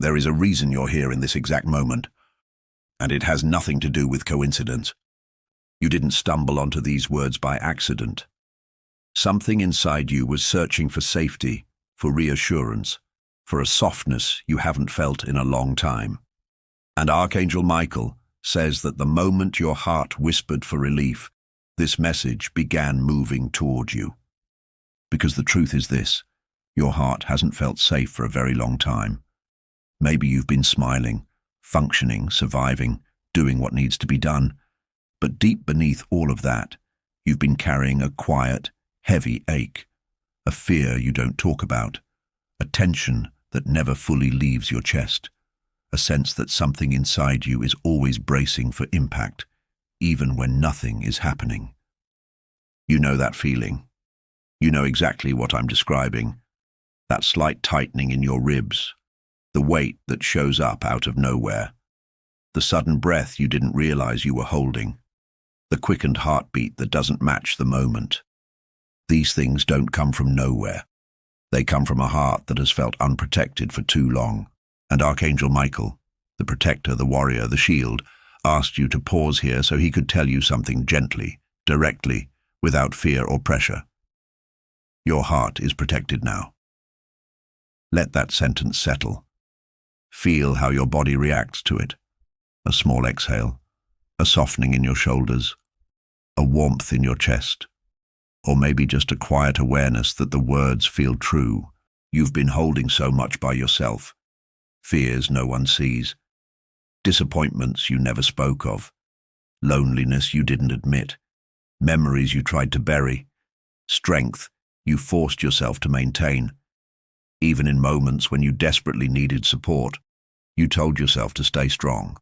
There is a reason you're here in this exact moment, and it has nothing to do with coincidence. You didn't stumble onto these words by accident. Something inside you was searching for safety, for reassurance, for a softness you haven't felt in a long time. And Archangel Michael says that the moment your heart whispered for relief, this message began moving toward you. Because the truth is this, your heart hasn't felt safe for a very long time. Maybe you've been smiling, functioning, surviving, doing what needs to be done. But deep beneath all of that, you've been carrying a quiet, heavy ache, a fear you don't talk about, a tension that never fully leaves your chest, a sense that something inside you is always bracing for impact, even when nothing is happening. You know that feeling. You know exactly what I'm describing. That slight tightening in your ribs, the weight that shows up out of nowhere, the sudden breath you didn't realize you were holding, the quickened heartbeat that doesn't match the moment. These things don't come from nowhere. They come from a heart that has felt unprotected for too long. And Archangel Michael, the protector, the warrior, the shield, asked you to pause here so he could tell you something gently, directly, without fear or pressure. Your heart is protected now. Let that sentence settle. Feel how your body reacts to it. A small exhale, a softening in your shoulders, a warmth in your chest, or maybe just a quiet awareness that the words feel true. You've been holding so much by yourself. Fears no one sees, disappointments you never spoke of, loneliness you didn't admit, memories you tried to bury, strength you forced yourself to maintain. Even in moments when you desperately needed support, you told yourself to stay strong.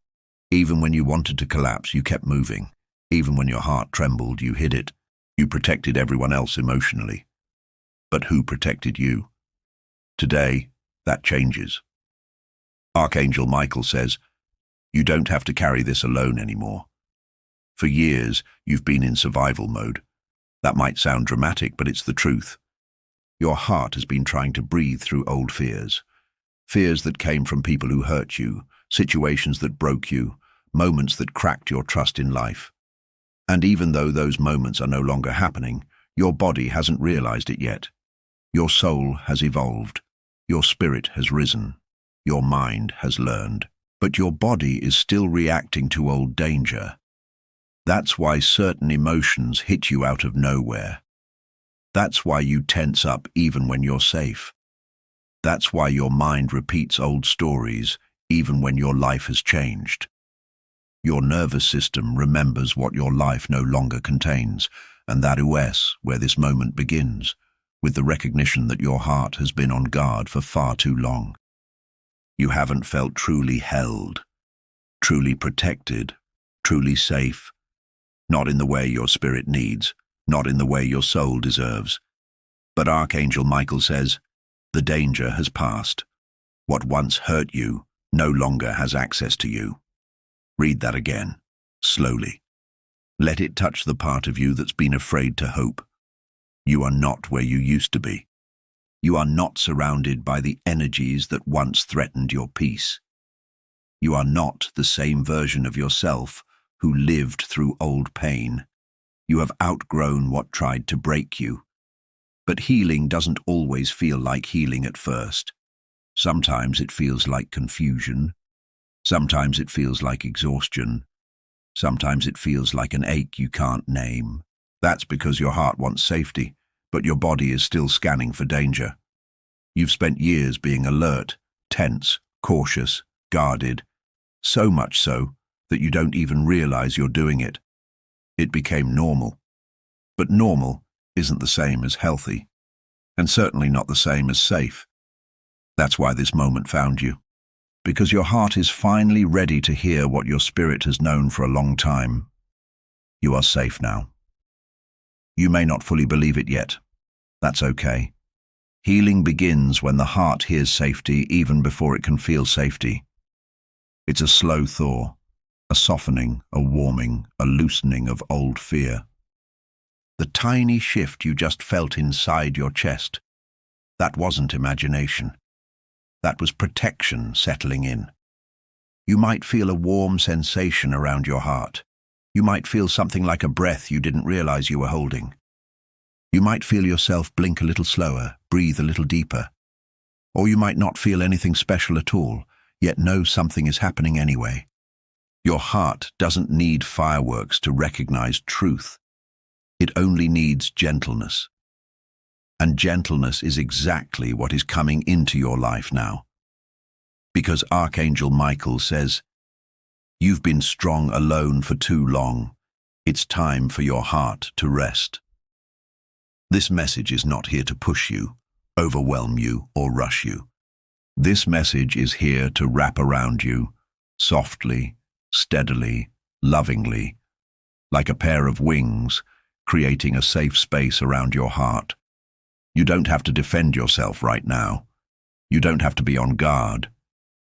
Even when you wanted to collapse, you kept moving. Even when your heart trembled, you hid it. You protected everyone else emotionally. But who protected you? Today, that changes. Archangel Michael says, you don't have to carry this alone anymore. For years, you've been in survival mode. That might sound dramatic, but it's the truth. Your heart has been trying to breathe through old fears. Fears that came from people who hurt you, situations that broke you, moments that cracked your trust in life. And even though those moments are no longer happening, your body hasn't realized it yet. Your soul has evolved. Your spirit has risen. Your mind has learned. But your body is still reacting to old danger. That's why certain emotions hit you out of nowhere. That's why you tense up even when you're safe. That's why your mind repeats old stories even when your life has changed. Your nervous system remembers what your life no longer contains, and that is where this moment begins, with the recognition that your heart has been on guard for far too long. You haven't felt truly held, truly protected, truly safe, not in the way your spirit needs, not in the way your soul deserves. But Archangel Michael says, the danger has passed. What once hurt you no longer has access to you. Read that again, slowly. Let it touch the part of you that's been afraid to hope. You are not where you used to be. You are not surrounded by the energies that once threatened your peace. You are not the same version of yourself who lived through old pain. You have outgrown what tried to break you. But healing doesn't always feel like healing at first. Sometimes it feels like confusion. Sometimes it feels like exhaustion. Sometimes it feels like an ache you can't name. That's because your heart wants safety, but your body is still scanning for danger. You've spent years being alert, tense, cautious, guarded, so much so that you don't even realize you're doing it. It became normal. But normal isn't the same as healthy, and certainly not the same as safe. That's why this moment found you, because your heart is finally ready to hear what your spirit has known for a long time. You are safe now. You may not fully believe it yet. That's okay. Healing begins when the heart hears safety even before it can feel safety. It's a slow thaw, a softening, a warming, a loosening of old fear. The tiny shift you just felt inside your chest, that wasn't imagination. That was protection settling in. You might feel a warm sensation around your heart. You might feel something like a breath you didn't realize you were holding. You might feel yourself blink a little slower, breathe a little deeper. Or you might not feel anything special at all, yet know something is happening anyway. Your heart doesn't need fireworks to recognize truth. It only needs gentleness. And gentleness is exactly what is coming into your life now. Because Archangel Michael says, "You've been strong alone for too long. It's time for your heart to rest." This message is not here to push you, overwhelm you, or rush you. This message is here to wrap around you, softly, steadily, lovingly, like a pair of wings, creating a safe space around your heart. You don't have to defend yourself right now. You don't have to be on guard.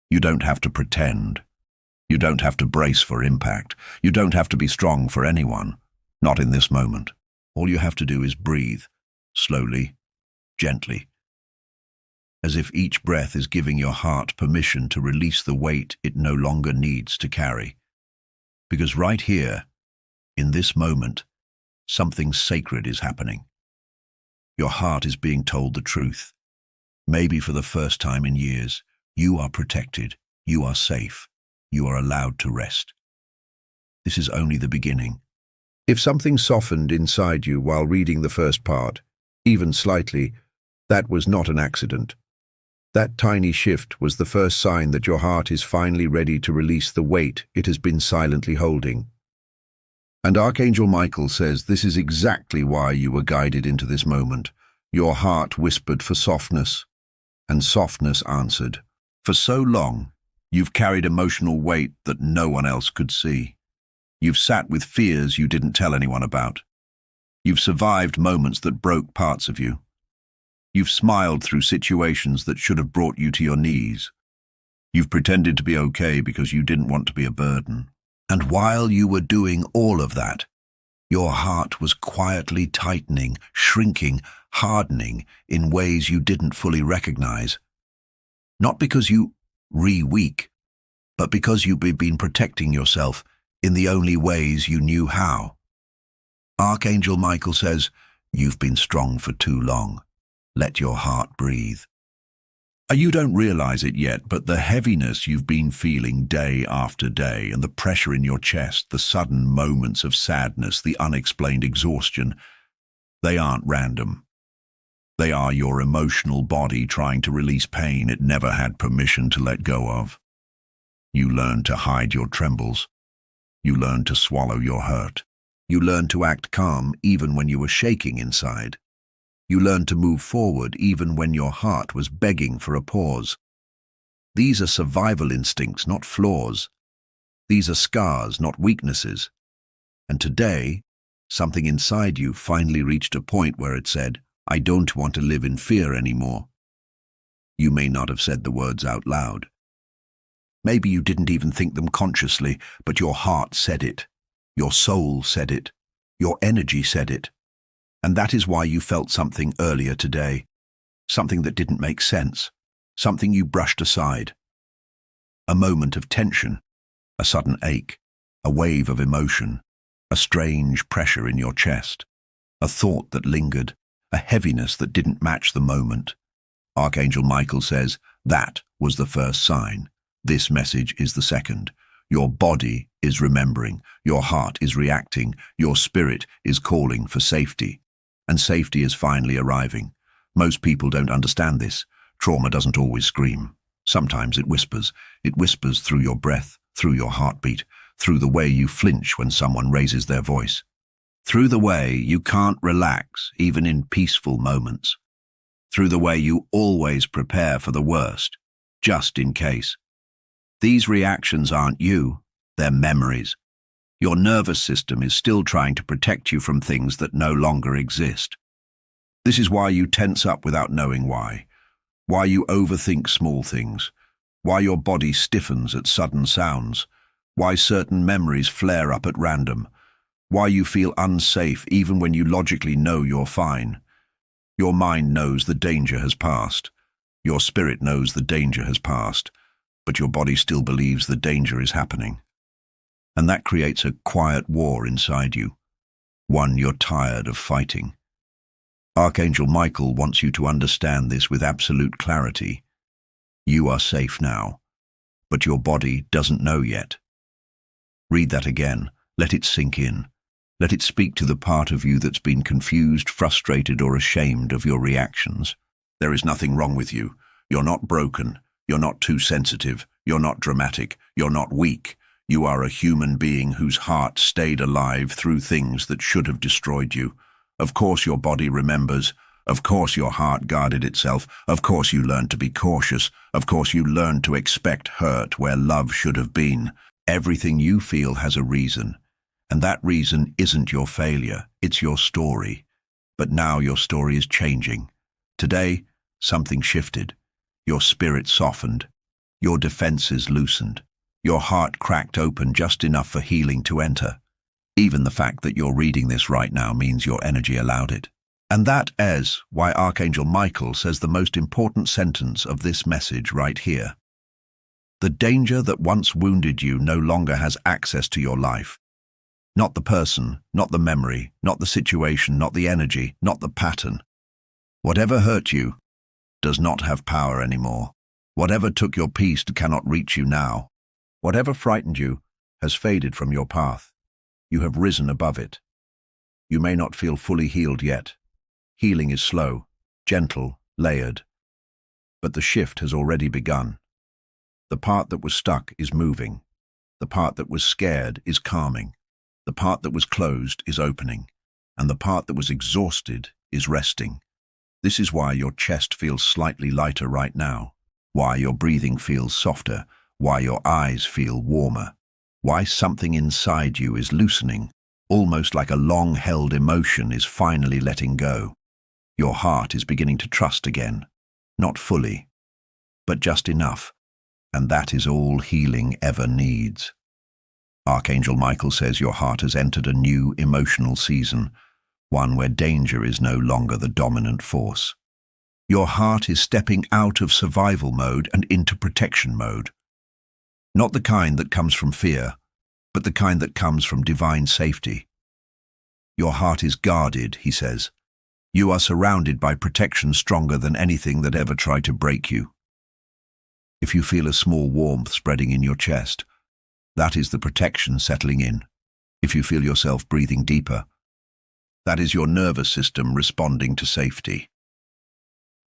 You don't have to pretend. You don't have to brace for impact. You don't have to be strong for anyone, not in this moment. All you have to do is breathe, slowly, gently, as if each breath is giving your heart permission to release the weight it no longer needs to carry. Because right here, in this moment, something sacred is happening. Your heart is being told the truth. Maybe for the first time in years, you are protected, you are safe, you are allowed to rest. This is only the beginning. If something softened inside you while reading the first part, even slightly, that was not an accident. That tiny shift was the first sign that your heart is finally ready to release the weight it has been silently holding. And Archangel Michael says this is exactly why you were guided into this moment. Your heart whispered for softness, and softness answered. For so long, you've carried emotional weight that no one else could see. You've sat with fears you didn't tell anyone about. You've survived moments that broke parts of you. You've smiled through situations that should have brought you to your knees. You've pretended to be okay because you didn't want to be a burden. And while you were doing all of that, your heart was quietly tightening, shrinking, hardening in ways you didn't fully recognize. Not because you weak, but because you've been protecting yourself in the only ways you knew how. Archangel Michael says, "You've been strong for too long. Let your heart breathe." You don't realize it yet, but the heaviness you've been feeling day after day and the pressure in your chest, the sudden moments of sadness, the unexplained exhaustion, they aren't random. They are your emotional body trying to release pain it never had permission to let go of. You learn to hide your trembles. You learn to swallow your hurt. You learn to act calm even when you were shaking inside. You learn to move forward even when your heart was begging for a pause. These are survival instincts, not flaws. These are scars, not weaknesses. And today, something inside you finally reached a point where it said, "I don't want to live in fear anymore." You may not have said the words out loud. Maybe you didn't even think them consciously, but your heart said it. Your soul said it. Your energy said it. And that is why you felt something earlier today. Something that didn't make sense. Something you brushed aside. A moment of tension. A sudden ache. A wave of emotion. A strange pressure in your chest. A thought that lingered. A heaviness that didn't match the moment. Archangel Michael says, that was the first sign. This message is the second. Your body is remembering. Your heart is reacting. Your spirit is calling for safety. And safety is finally arriving. Most people don't understand this. Trauma doesn't always scream. Sometimes it whispers. It whispers through your breath, through your heartbeat, through the way you flinch when someone raises their voice. Through the way you can't relax, even in peaceful moments. Through the way you always prepare for the worst, just in case. These reactions aren't you, they're memories. Your nervous system is still trying to protect you from things that no longer exist. This is why you tense up without knowing why you overthink small things, why your body stiffens at sudden sounds, why certain memories flare up at random, why you feel unsafe even when you logically know you're fine. Your mind knows the danger has passed. Your spirit knows the danger has passed, but your body still believes the danger is happening. And that creates a quiet war inside you, one you're tired of fighting. Archangel Michael wants you to understand this with absolute clarity. You are safe now, but your body doesn't know yet. Read that again. Let it sink in. Let it speak to the part of you that's been confused, frustrated, or ashamed of your reactions. There is nothing wrong with you. You're not broken. You're not too sensitive. You're not dramatic. You're not weak. You are a human being whose heart stayed alive through things that should have destroyed you. Of course your body remembers. Of course your heart guarded itself. Of course you learned to be cautious. Of course you learned to expect hurt where love should have been. Everything you feel has a reason. And that reason isn't your failure, it's your story. But now your story is changing. Today, something shifted. Your spirit softened. Your defenses loosened. Your heart cracked open just enough for healing to enter. Even the fact that you're reading this right now means your energy allowed it. And that is why Archangel Michael says the most important sentence of this message right here. The danger that once wounded you no longer has access to your life. Not the person, not the memory, not the situation, not the energy, not the pattern. Whatever hurt you does not have power anymore. Whatever took your peace cannot reach you now. Whatever frightened you has faded from your path. You have risen above it. You may not feel fully healed yet. Healing is slow, gentle, layered. But the shift has already begun. The part that was stuck is moving. The part that was scared is calming. The part that was closed is opening, and the part that was exhausted is resting. This is why your chest feels slightly lighter right now, why your breathing feels softer, why your eyes feel warmer, why something inside you is loosening, almost like a long-held emotion is finally letting go. Your heart is beginning to trust again, not fully, but just enough, and that is all healing ever needs. Archangel Michael says your heart has entered a new emotional season, one where danger is no longer the dominant force. Your heart is stepping out of survival mode and into protection mode. Not the kind that comes from fear, but the kind that comes from divine safety. Your heart is guarded, he says. You are surrounded by protection stronger than anything that ever tried to break you. If you feel a small warmth spreading in your chest, that is the protection settling in. If you feel yourself breathing deeper, that is your nervous system responding to safety.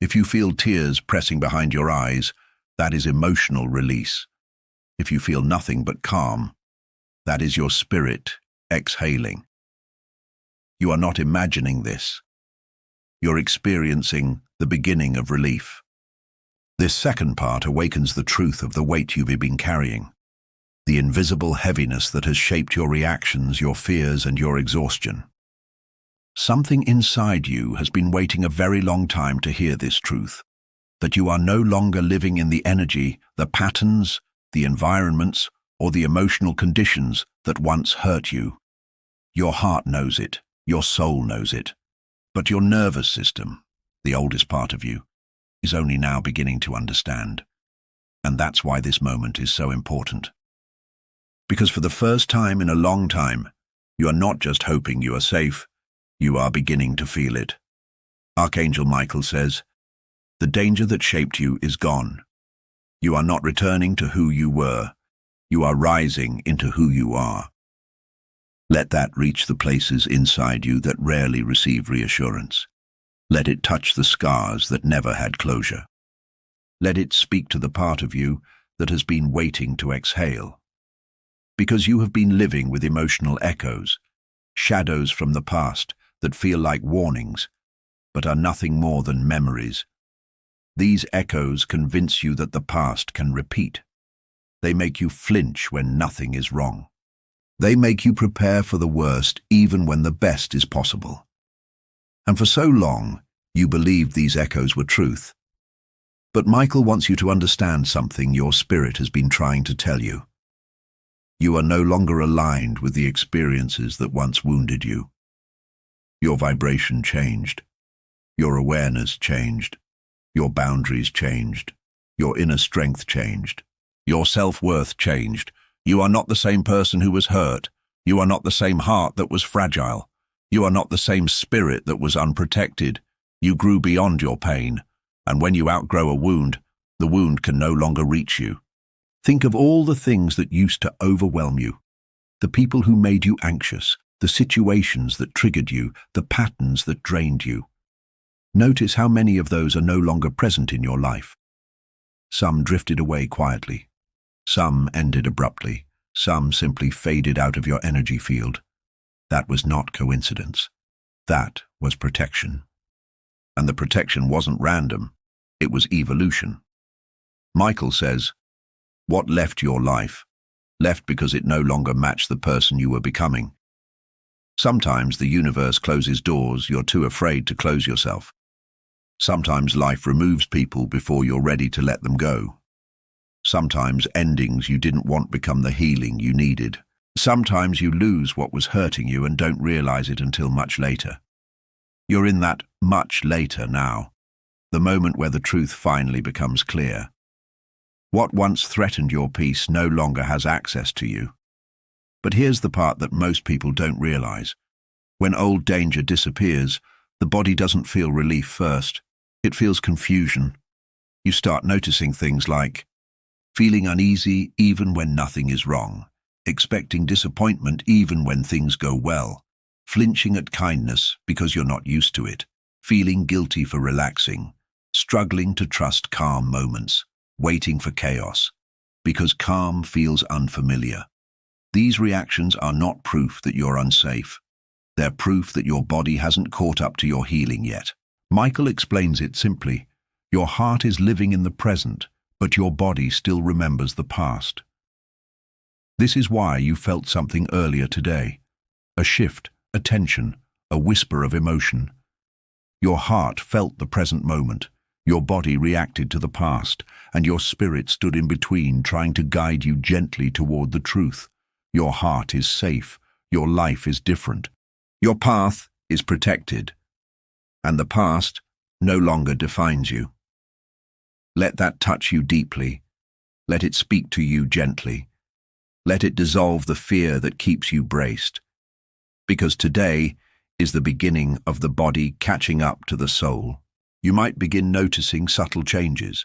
If you feel tears pressing behind your eyes, that is emotional release. If you feel nothing but calm, that is your spirit exhaling. You are not imagining this. You're experiencing the beginning of relief. This second part awakens the truth of the weight you've been carrying. The invisible heaviness that has shaped your reactions, your fears, and your exhaustion. Something inside you has been waiting a very long time to hear this truth, that you are no longer living in the energy, the patterns, the environments, or the emotional conditions that once hurt you. Your heart knows it, your soul knows it, but your nervous system, the oldest part of you, is only now beginning to understand. And that's why this moment is so important. Because for the first time in a long time, you are not just hoping you are safe, you are beginning to feel it. Archangel Michael says, the danger that shaped you is gone. You are not returning to who you were. You are rising into who you are. Let that reach the places inside you that rarely receive reassurance. Let it touch the scars that never had closure. Let it speak to the part of you that has been waiting to exhale. Because you have been living with emotional echoes, shadows from the past that feel like warnings, but are nothing more than memories. These echoes convince you that the past can repeat. They make you flinch when nothing is wrong. They make you prepare for the worst even when the best is possible. And for so long, you believed these echoes were truth. But Michael wants you to understand something your spirit has been trying to tell you. You are no longer aligned with the experiences that once wounded you. Your vibration changed. Your awareness changed. Your boundaries changed. Your inner strength changed. Your self-worth changed. You are not the same person who was hurt. You are not the same heart that was fragile. You are not the same spirit that was unprotected. You grew beyond your pain, and when you outgrow a wound, the wound can no longer reach you. Think of all the things that used to overwhelm you. The people who made you anxious, the situations that triggered you, the patterns that drained you. Notice how many of those are no longer present in your life. Some drifted away quietly. Some ended abruptly. Some simply faded out of your energy field. That was not coincidence. That was protection. And the protection wasn't random. It was evolution. Michael says, what left your life? Left because it no longer matched the person you were becoming. Sometimes the universe closes doors you're too afraid to close yourself. Sometimes life removes people before you're ready to let them go. Sometimes endings you didn't want become the healing you needed. Sometimes you lose what was hurting you and don't realize it until much later. You're in that much later now, the moment where the truth finally becomes clear. What once threatened your peace no longer has access to you. But here's the part that most people don't realize. When old danger disappears, the body doesn't feel relief first. It feels confusion. You start noticing things like feeling uneasy even when nothing is wrong, expecting disappointment even when things go well, flinching at kindness because you're not used to it, feeling guilty for relaxing, struggling to trust calm moments, waiting for chaos, because calm feels unfamiliar. These reactions are not proof that you're unsafe. They're proof that your body hasn't caught up to your healing yet. Michael explains it simply. Your heart is living in the present, but your body still remembers the past. This is why you felt something earlier today. A shift, a tension, a whisper of emotion. Your heart felt the present moment. Your body reacted to the past, and your spirit stood in between, trying to guide you gently toward the truth. Your heart is safe. Your life is different. Your path is protected, and the past no longer defines you. Let that touch you deeply. Let it speak to you gently. Let it dissolve the fear that keeps you braced. Because today is the beginning of the body catching up to the soul. You might begin noticing subtle changes,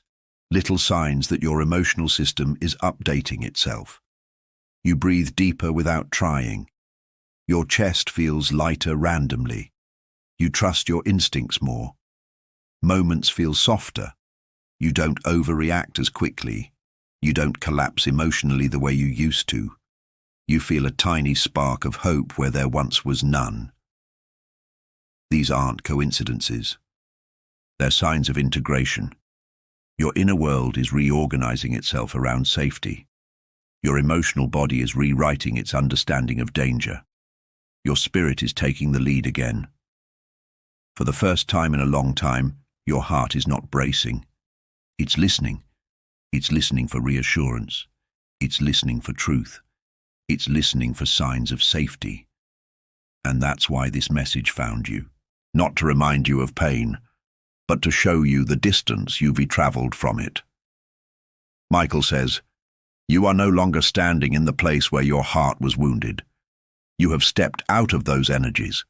little signs that your emotional system is updating itself. You breathe deeper without trying. Your chest feels lighter randomly. You trust your instincts more. Moments feel softer. You don't overreact as quickly. You don't collapse emotionally the way you used to. You feel a tiny spark of hope where there once was none. These aren't coincidences. They're signs of integration. Your inner world is reorganizing itself around safety. Your emotional body is rewriting its understanding of danger. Your spirit is taking the lead again. For the first time in a long time, your heart is not bracing. It's listening. It's listening for reassurance. It's listening for truth. It's listening for signs of safety. And that's why this message found you. Not to remind you of pain, but to show you the distance you've traveled from it. Michael says, you are no longer standing in the place where your heart was wounded. You have stepped out of those energies.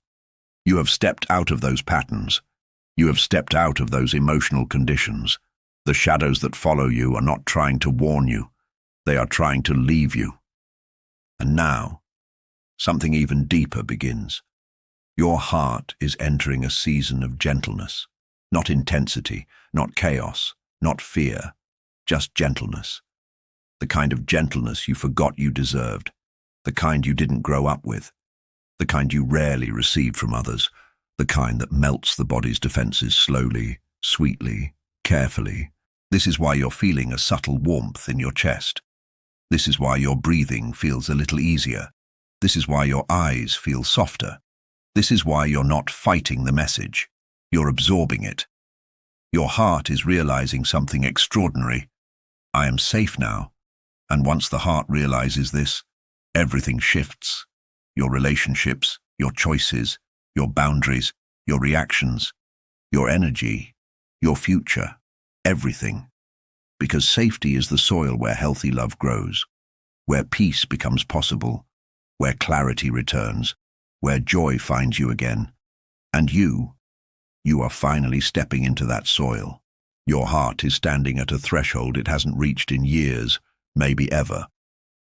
You have stepped out of those patterns. You have stepped out of those emotional conditions. The shadows that follow you are not trying to warn you. They are trying to leave you. And now, something even deeper begins. Your heart is entering a season of gentleness. Not intensity, not chaos, not fear, just gentleness. The kind of gentleness you forgot you deserved. The kind you didn't grow up with. The kind you rarely received from others. The kind that melts the body's defenses slowly, sweetly, carefully. This is why you're feeling a subtle warmth in your chest. This is why your breathing feels a little easier. This is why your eyes feel softer. This is why you're not fighting the message. You're absorbing it. Your heart is realizing something extraordinary. I am safe now. And once the heart realizes this, everything shifts. Your relationships, your choices, your boundaries, your reactions, your energy, your future. everything. Because safety is the soil where healthy love grows, where peace becomes possible, where clarity returns, where joy finds you again. And you are finally stepping into that soil. Your heart is standing at a threshold it hasn't reached in years, maybe ever.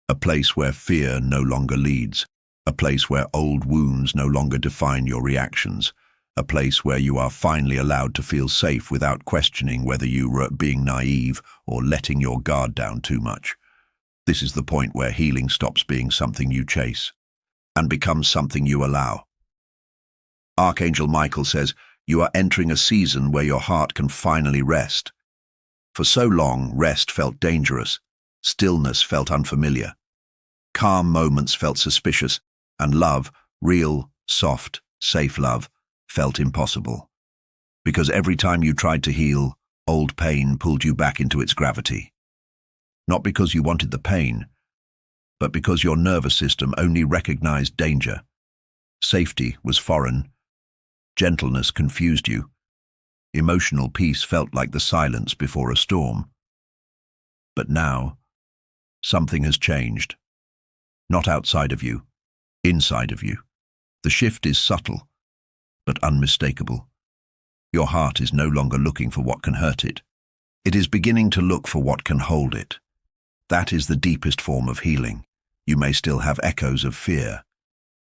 A place where fear no longer leads, a place where old wounds no longer define your reactions, a place where you are finally allowed to feel safe without questioning whether you were being naive or letting your guard down too much. This is the point where healing stops being something you chase and becomes something you allow. Archangel Michael says, you are entering a season where your heart can finally rest. For so long, rest felt dangerous, stillness felt unfamiliar, calm moments felt suspicious, and love, real, soft, safe love, felt impossible. Because every time you tried to heal, old pain pulled you back into its gravity. Not because you wanted the pain, but because your nervous system only recognized danger. Safety was foreign. Gentleness confused you. Emotional peace felt like the silence before a storm. But now, something has changed. Not outside of you, inside of you. The shift is subtle, but unmistakable. Your heart is no longer looking for what can hurt it. It is beginning to look for what can hold it. That is the deepest form of healing. You may still have echoes of fear.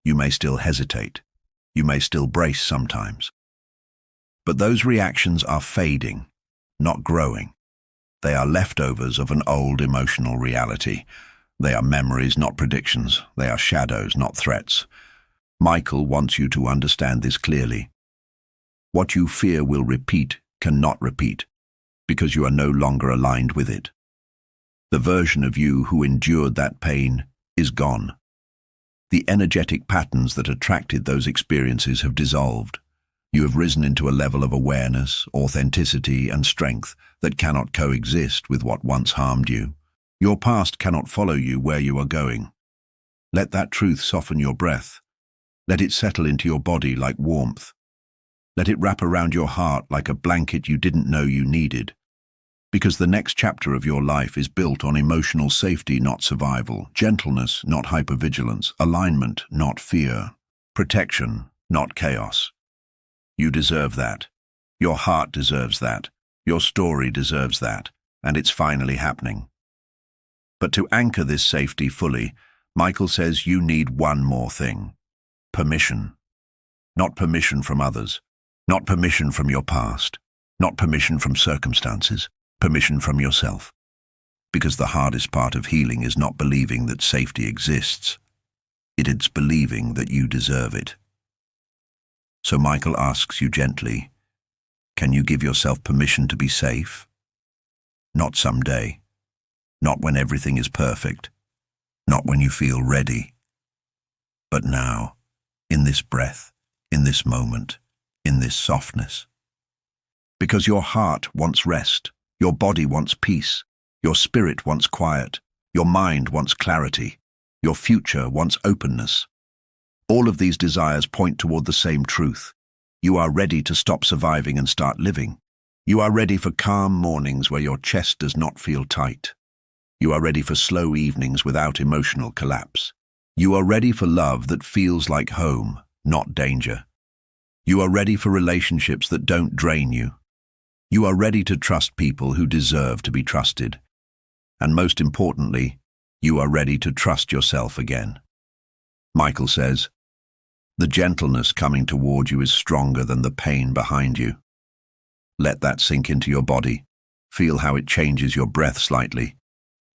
You may still hesitate. You may still brace sometimes. But those reactions are fading, not growing. They are leftovers of an old emotional reality. They are memories, not predictions. They are shadows, not threats. Michael wants you to understand this clearly. What you fear will repeat cannot repeat, because you are no longer aligned with it. The version of you who endured that pain is gone. The energetic patterns that attracted those experiences have dissolved. You have risen into a level of awareness, authenticity, and strength that cannot coexist with what once harmed you. Your past cannot follow you where you are going. Let that truth soften your breath. Let it settle into your body like warmth. Let it wrap around your heart like a blanket you didn't know you needed. Because the next chapter of your life is built on emotional safety, not survival, gentleness, not hypervigilance, alignment, not fear, protection, not chaos. You deserve that. Your heart deserves that. Your story deserves that. And it's finally happening. But to anchor this safety fully, Michael says you need one more thing. Permission. Not permission from others. Not permission from your past. Not permission from circumstances. Permission from yourself. Because the hardest part of healing is not believing that safety exists. It's believing that you deserve it. So Michael asks you gently, can you give yourself permission to be safe? Not someday. Not when everything is perfect. Not when you feel ready. But now, in this breath, in this moment, in this softness. Because your heart wants rest, your body wants peace, your spirit wants quiet, your mind wants clarity, your future wants openness. All of these desires point toward the same truth. You are ready to stop surviving and start living. You are ready for calm mornings where your chest does not feel tight. You are ready for slow evenings without emotional collapse. You are ready for love that feels like home, not danger. You are ready for relationships that don't drain you. You are ready to trust people who deserve to be trusted. And most importantly, you are ready to trust yourself again. Michael says, the gentleness coming toward you is stronger than the pain behind you. Let that sink into your body. Feel how it changes your breath slightly.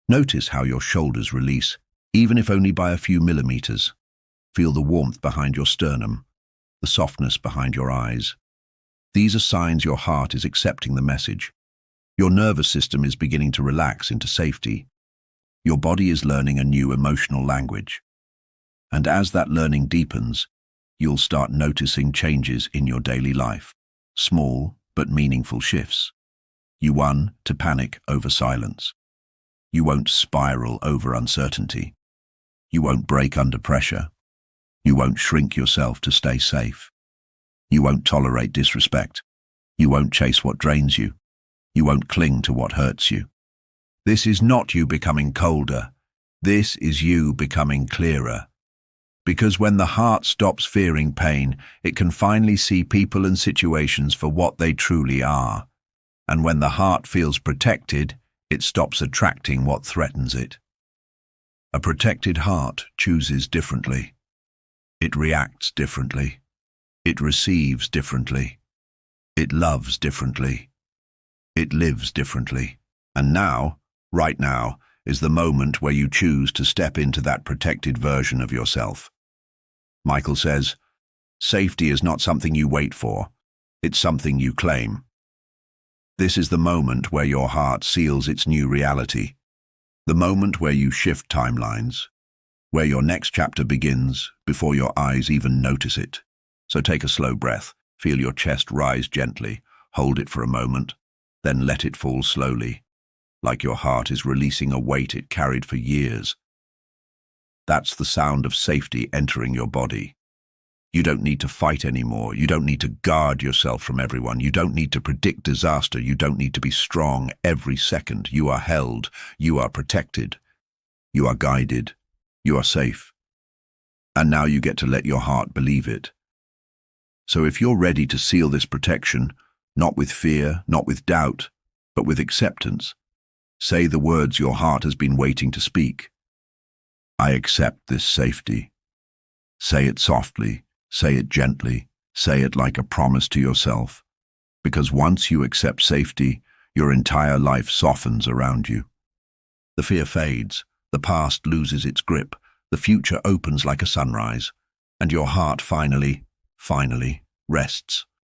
Notice how your shoulders release, even if only by a few millimeters. Feel the warmth behind your sternum, the softness behind your eyes. These are signs your heart is accepting the message. Your nervous system is beginning to relax into safety. Your body is learning a new emotional language. And as that learning deepens, you'll start noticing changes in your daily life. Small but meaningful shifts. You won't panic over silence. You won't spiral over uncertainty. You won't break under pressure. You won't shrink yourself to stay safe. You won't tolerate disrespect. You won't chase what drains you. You won't cling to what hurts you. This is not you becoming colder. This is you becoming clearer. Because when the heart stops fearing pain, it can finally see people and situations for what they truly are. And when the heart feels protected, it stops attracting what threatens it. A protected heart chooses differently. It reacts differently. It receives differently. It loves differently. It lives differently. And now, right now, is the moment where you choose to step into that protected version of yourself. Michael says, safety is not something you wait for, it's something you claim. This is the moment where your heart seals its new reality, the moment where you shift timelines, where your next chapter begins before your eyes even notice it. So take a slow breath, feel your chest rise gently, hold it for a moment, then let it fall slowly, like your heart is releasing a weight it carried for years. That's the sound of safety entering your body. You don't need to fight anymore. You don't need to guard yourself from everyone. You don't need to predict disaster. You don't need to be strong every second. You are held. You are protected. You are guided. You are safe. And now you get to let your heart believe it. So if you're ready to seal this protection, not with fear, not with doubt, but with acceptance, say the words your heart has been waiting to speak. I accept this safety. Say it softly, say it gently, say it like a promise to yourself. Because once you accept safety, your entire life softens around you. The fear fades, the past loses its grip, the future opens like a sunrise, and your heart finally rests.